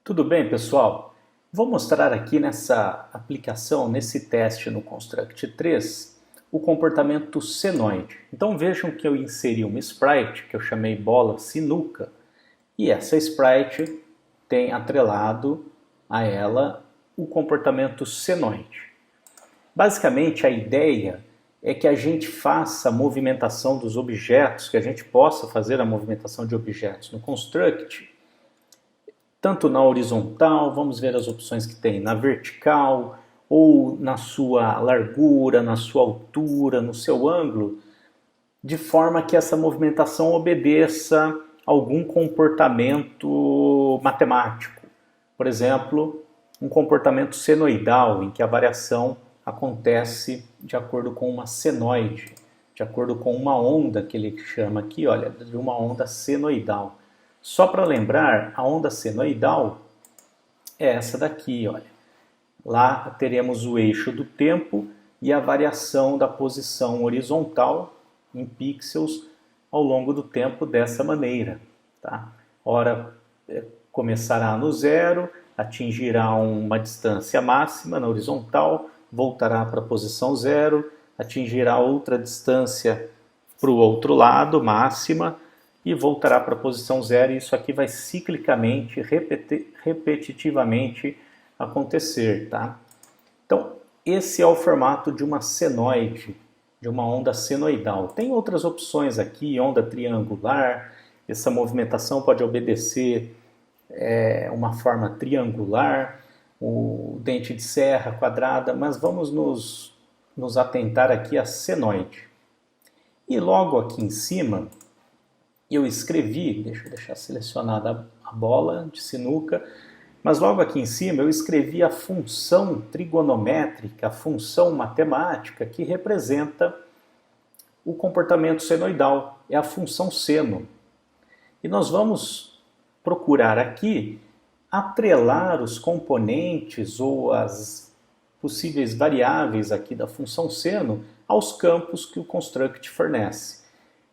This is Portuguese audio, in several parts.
Tudo bem, pessoal? Vou mostrar aqui nessa aplicação, nesse teste no Construct 3, o comportamento senoide. Então vejam que eu inseri uma sprite, que eu chamei bola sinuca, e essa sprite tem atrelado a ela o comportamento senoide. Basicamente, a ideia é que a gente faça a movimentação dos objetos, que a gente possa fazer a movimentação de objetos no Construct, tanto na horizontal, vamos ver as opções que tem, na vertical, ou na sua largura, na sua altura, no seu ângulo, de forma que essa movimentação obedeça algum comportamento matemático. Por exemplo, um comportamento senoidal, em que a variação acontece de acordo com uma senoide, de acordo com uma onda que ele chama aqui, olha, de uma onda senoidal. Só para lembrar, a onda senoidal é essa daqui, olha. Lá teremos o eixo do tempo e a variação da posição horizontal em pixels ao longo do tempo dessa maneira. Tá? Ora, começará no zero, atingirá uma distância máxima na horizontal, voltará para a posição zero, atingirá outra distância para o outro lado, máxima, e voltará para a posição zero, e isso aqui vai ciclicamente, repetitivamente acontecer, tá? Então, esse é o formato de uma senoide, de uma onda senoidal. Tem outras opções aqui, onda triangular, essa movimentação pode obedecer uma forma triangular, o dente de serra quadrada, mas vamos nos atentar aqui à senoide. E logo aqui em cima, eu escrevi, deixa eu deixar selecionada a bola de sinuca, mas logo aqui em cima eu escrevi a função trigonométrica, a função matemática que representa o comportamento senoidal, é a função seno. E nós vamos procurar aqui atrelar os componentes ou as possíveis variáveis aqui da função seno aos campos que o construct fornece.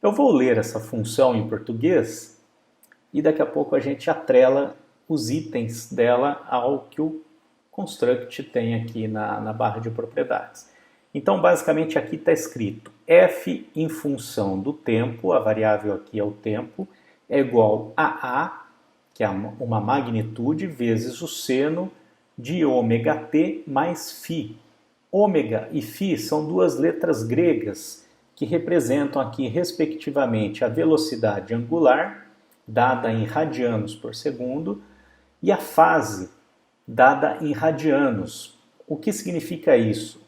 Eu vou ler essa função em português e daqui a pouco a gente atrela os itens dela ao que o construct tem aqui na barra de propriedades. Então, basicamente, aqui está escrito f em função do tempo, a variável aqui é o tempo, é igual a A, que é uma magnitude, vezes o seno de ômega t mais φ. Ômega e φ são duas letras gregas que representam aqui, respectivamente, a velocidade angular, dada em radianos por segundo, e a fase, dada em radianos. O que significa isso?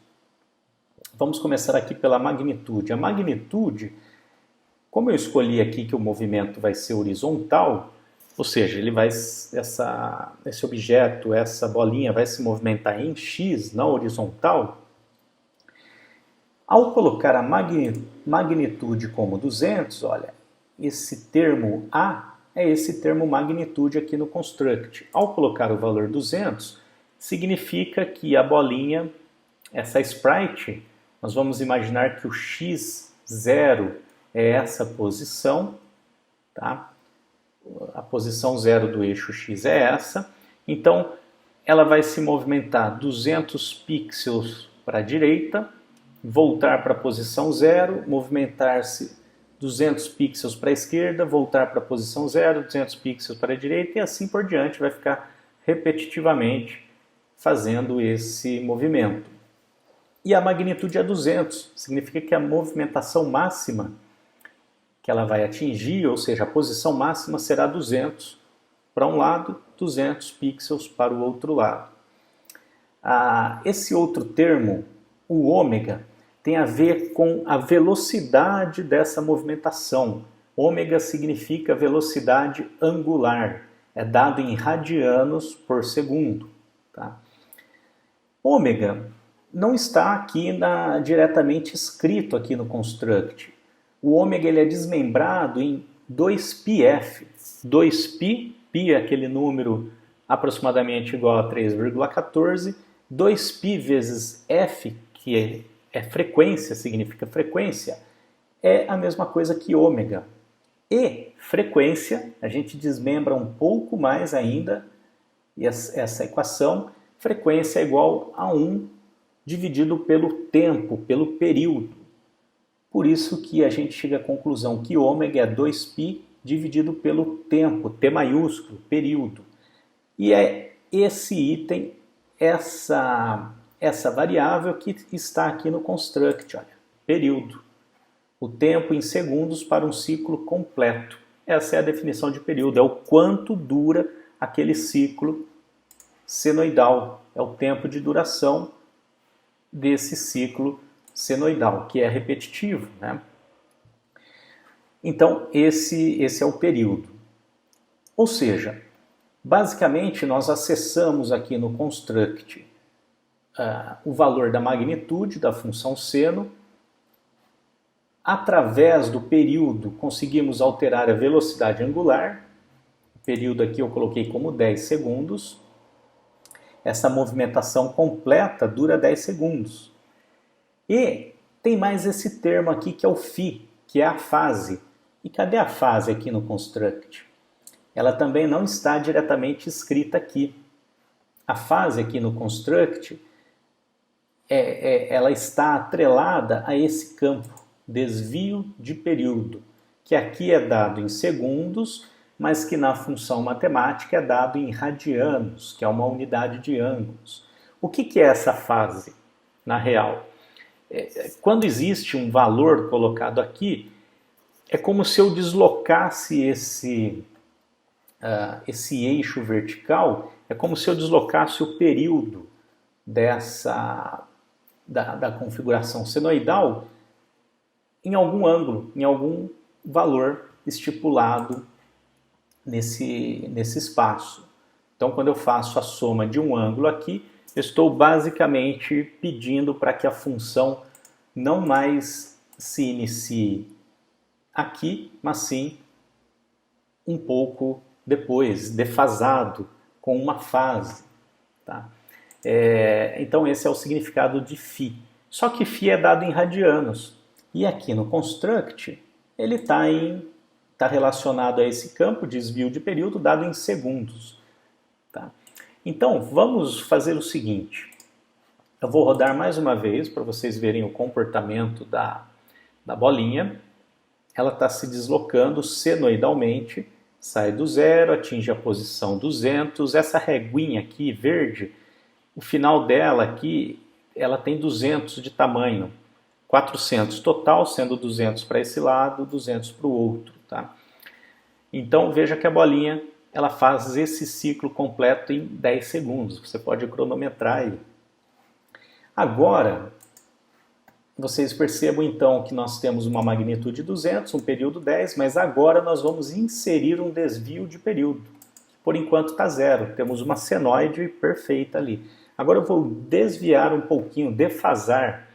Vamos começar aqui pela magnitude. A magnitude, como eu escolhi aqui que o movimento vai ser horizontal, ou seja, esse objeto, essa bolinha vai se movimentar em x, na horizontal. Ao colocar a magnitude como 200, olha, esse termo A é esse termo magnitude aqui no construct. Ao colocar o valor 200, significa que a bolinha, essa sprite, nós vamos imaginar que o x0 é essa posição, tá? A posição zero do eixo x é essa. Então, ela vai se movimentar 200 pixels para a direita, voltar para a posição zero, movimentar-se 200 pixels para a esquerda, voltar para a posição zero, 200 pixels para a direita, e assim por diante, vai ficar repetitivamente fazendo esse movimento. E a magnitude é 200, significa que a movimentação máxima que ela vai atingir, ou seja, a posição máxima será 200 para um lado, 200 pixels para o outro lado. Esse outro termo, o ômega, tem a ver com a velocidade dessa movimentação. Ômega significa velocidade angular, é dado em radianos por segundo. Tá? Ômega não está aqui diretamente escrito aqui no construct. O ômega ele é desmembrado em 2πf. 2π, π é aquele número aproximadamente igual a 3,14, 2π vezes f, que é frequência, significa frequência, é a mesma coisa que ômega. E frequência, a gente desmembra um pouco mais ainda E essa equação, frequência é igual a 1 dividido pelo tempo, pelo período. Por isso que a gente chega à conclusão que ômega é 2π dividido pelo tempo, T maiúsculo, período. E é esse item, essa variável que está aqui no construct, olha, período. O tempo em segundos para um ciclo completo. Essa é a definição de período, é o quanto dura aquele ciclo senoidal, é o tempo de duração desse ciclo senoidal, que é repetitivo, né? Então, esse é o período. Ou seja, basicamente nós acessamos aqui no construct o valor da magnitude da função seno. Através do período, conseguimos alterar a velocidade angular. O período aqui eu coloquei como 10 segundos. Essa movimentação completa dura 10 segundos. E tem mais esse termo aqui que é o φ, que é a fase. E cadê a fase aqui no construct? Ela também não está diretamente escrita aqui. A fase aqui no construct, ela está atrelada a esse campo, desvio de período, que aqui é dado em segundos, mas que na função matemática é dado em radianos, que é uma unidade de ângulos. O que é essa fase, na real? Quando existe um valor colocado aqui, é como se eu deslocasse esse eixo vertical, é como se eu deslocasse o período da configuração senoidal em algum ângulo, em algum valor estipulado nesse espaço. Então, quando eu faço a soma de um ângulo aqui, eu estou basicamente pedindo para que a função não mais se inicie aqui, mas sim um pouco depois, defasado, com uma fase. Tá? Então esse é o significado de φ. Só que φ é dado em radianos. E aqui no construct, ele está relacionado a esse campo, desvio de período, dado em segundos. Tá? Então vamos fazer o seguinte. Eu vou rodar mais uma vez para vocês verem o comportamento da bolinha. Ela está se deslocando senoidalmente, sai do zero, atinge a posição 200. Essa reguinha aqui, verde, o final dela aqui, ela tem 200 de tamanho. 400 total, sendo 200 para esse lado, 200 para o outro. Tá? Então veja que a bolinha ela faz esse ciclo completo em 10 segundos. Você pode cronometrar aí. Agora, vocês percebam então que nós temos uma magnitude 200, um período 10, mas agora nós vamos inserir um desvio de período. Por enquanto está zero, temos uma senoide perfeita ali. Agora eu vou desviar um pouquinho, defasar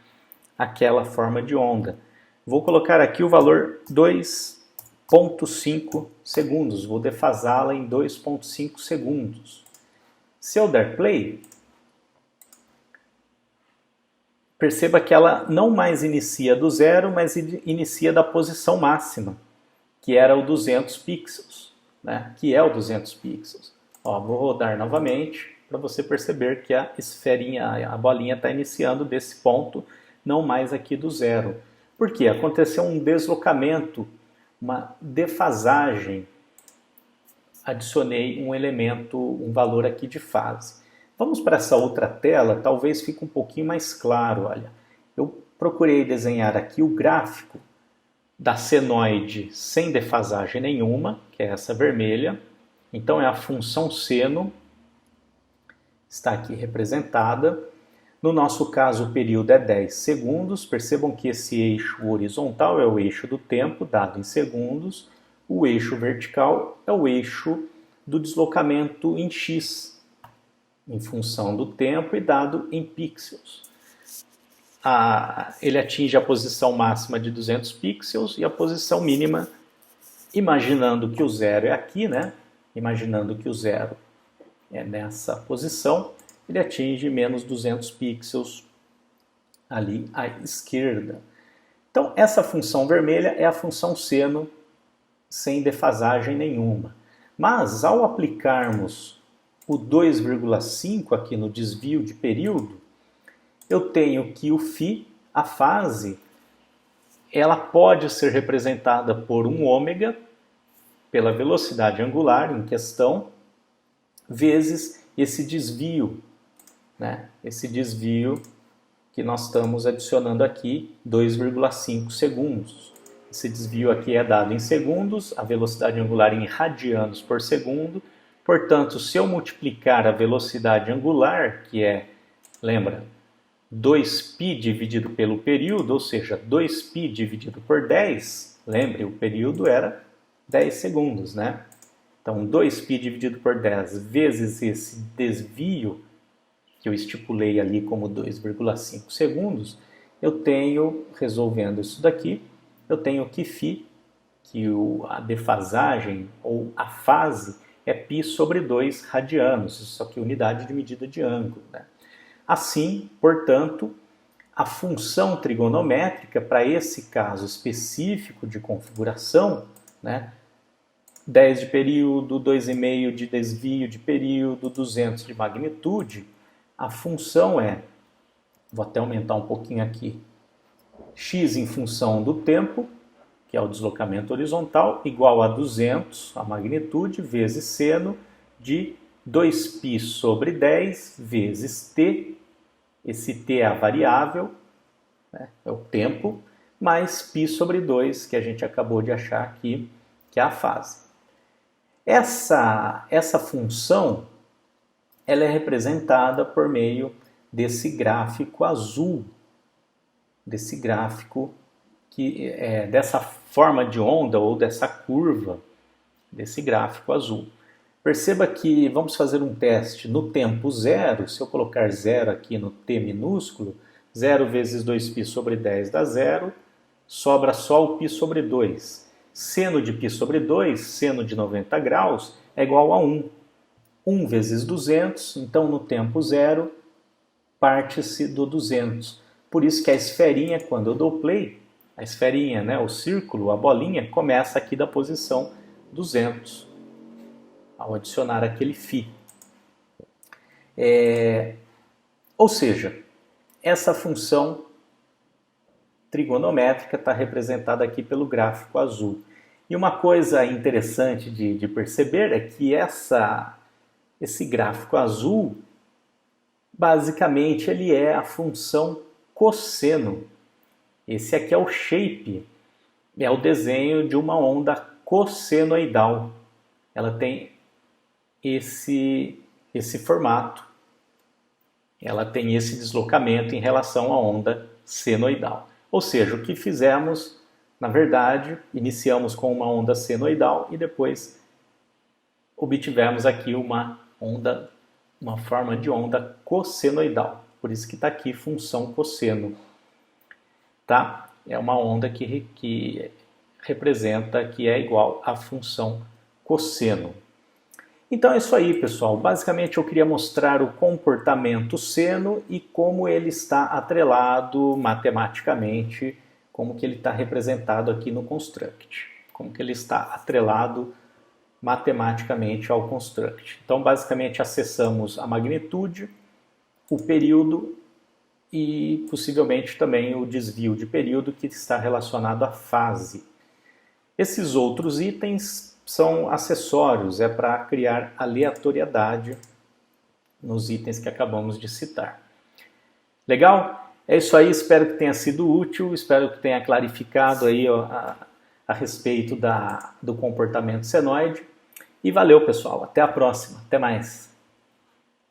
aquela forma de onda. Vou colocar aqui o valor 2,5 segundos, vou defasá-la em 2,5 segundos. Se eu der play, perceba que ela não mais inicia do zero, mas inicia da posição máxima, que era o 200 pixels, né? Que é o 200 pixels. Ó, vou rodar novamente para você perceber que a esferinha, a bolinha está iniciando desse ponto, não mais aqui do zero. Por quê? Aconteceu um deslocamento, uma defasagem. Adicionei um elemento, um valor aqui de fase. Vamos para essa outra tela, talvez fique um pouquinho mais claro. Olha, eu procurei desenhar aqui o gráfico da senoide sem defasagem nenhuma, que é essa vermelha. Então é a função seno, está aqui representada. No nosso caso, o período é 10 segundos. Percebam que esse eixo horizontal é o eixo do tempo, dado em segundos. O eixo vertical é o eixo do deslocamento em x, em função do tempo e dado em pixels. Ele atinge a posição máxima de 200 pixels e a posição mínima, imaginando que o zero é aqui, né? Imaginando que o zero é nessa posição, ele atinge menos 200 pixels ali à esquerda. Então, essa função vermelha é a função seno sem defasagem nenhuma. Mas, ao aplicarmos o 2,5 aqui no desvio de período, eu tenho que o φ, a fase, ela pode ser representada por um ômega, pela velocidade angular em questão, vezes esse desvio, né? Esse desvio que nós estamos adicionando aqui, 2,5 segundos. Esse desvio aqui é dado em segundos, a velocidade angular em radianos por segundo. Portanto, se eu multiplicar a velocidade angular, que é, lembra, 2π dividido pelo período, ou seja, 2π dividido por 10, lembre, o período era 10 segundos, né? Então, 2π dividido por 10 vezes esse desvio, que eu estipulei ali como 2,5 segundos, eu tenho, resolvendo isso daqui, eu tenho que φ, que a defasagem ou a fase é π sobre 2 radianos, isso aqui é unidade de medida de ângulo, né? Assim, portanto, a função trigonométrica para esse caso específico de configuração, né, 10 de período, 2,5 de desvio de período, 200 de magnitude, a função é, vou até aumentar um pouquinho aqui, x em função do tempo, que é o deslocamento horizontal, igual a 200, a magnitude, vezes seno de 2π sobre 10 vezes t, esse t é a variável, né, é o tempo, mais π sobre 2, que a gente acabou de achar aqui, que é a fase. Essa função ela é representada por meio desse gráfico azul, desse gráfico que é dessa forma de onda ou dessa curva, desse gráfico azul. Perceba que vamos fazer um teste no tempo zero. Se eu colocar zero aqui no t minúsculo, 0 vezes 2π sobre 10 dá zero, sobra só o π sobre 2. Seno de π sobre 2, seno de 90 graus, é igual a 1. 1 vezes 200, então no tempo zero, parte-se do 200. Por isso que a esferinha, quando eu dou play, a esferinha, né, o círculo, a bolinha, começa aqui da posição 200, ao adicionar aquele φ. Ou seja, essa função trigonométrica está representada aqui pelo gráfico azul. E uma coisa interessante de perceber é que esse gráfico azul, basicamente, ele é a função cosseno. Esse aqui é o shape, é o desenho de uma onda cossenoidal. Ela tem esse formato, ela tem esse deslocamento em relação à onda senoidal. Ou seja, o que fizemos, na verdade, iniciamos com uma onda senoidal e depois obtivemos aqui uma forma de onda cossenoidal. Por isso que está aqui função cosseno. Tá? É uma onda que representa, que é igual à função cosseno. Então é isso aí, pessoal. Basicamente eu queria mostrar o comportamento seno e como ele está atrelado matematicamente, como que ele está representado aqui no construct, como que ele está atrelado matematicamente ao construct. Então basicamente acessamos a magnitude, o período e possivelmente também o desvio de período que está relacionado à fase. Esses outros itens são acessórios, é para criar aleatoriedade nos itens que acabamos de citar. Legal? É isso aí, espero que tenha sido útil, espero que tenha clarificado aí a respeito do comportamento senoide. E valeu, pessoal, até a próxima, até mais!